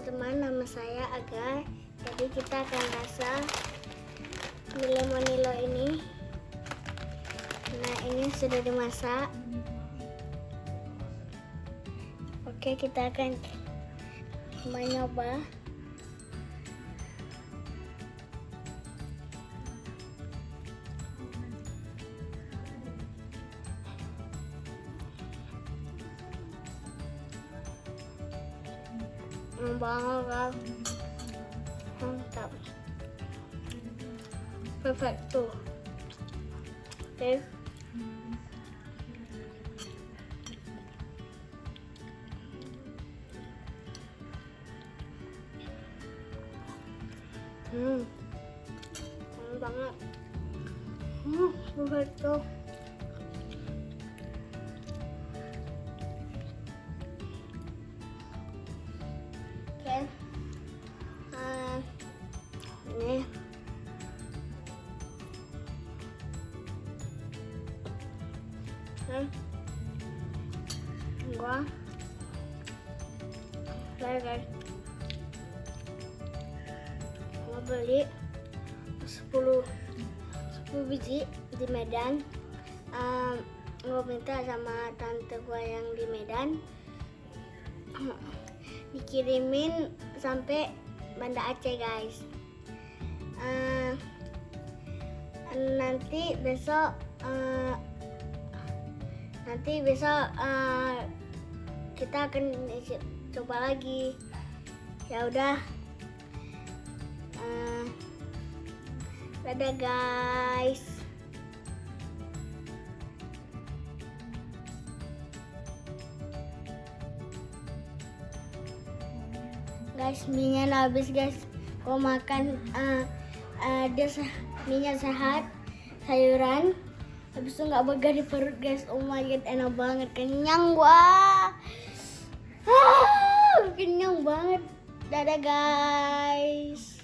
teman-teman, nama saya Agha. Jadi kita akan rasa Lemonilo ini. Nah, ini sudah dimasak. Oke, kita akan mencoba. Banget, mantap, perfecto. Oke. Enak banget. Perfecto. Ini gua guys mau beli 10 biji di Medan. Gua minta sama tante gua yang di Medan dikirimin sampai Banda Aceh guys. Nanti besok kita akan coba lagi. Ya udah, dadah guys. Guys, mie-nya udah habis guys. Gua makan mie-nya sehat, sayuran. Habis itu nggak begah di perut guys. Oh my god, enak banget, kenyang gua. Kenyang banget. Dadah guys.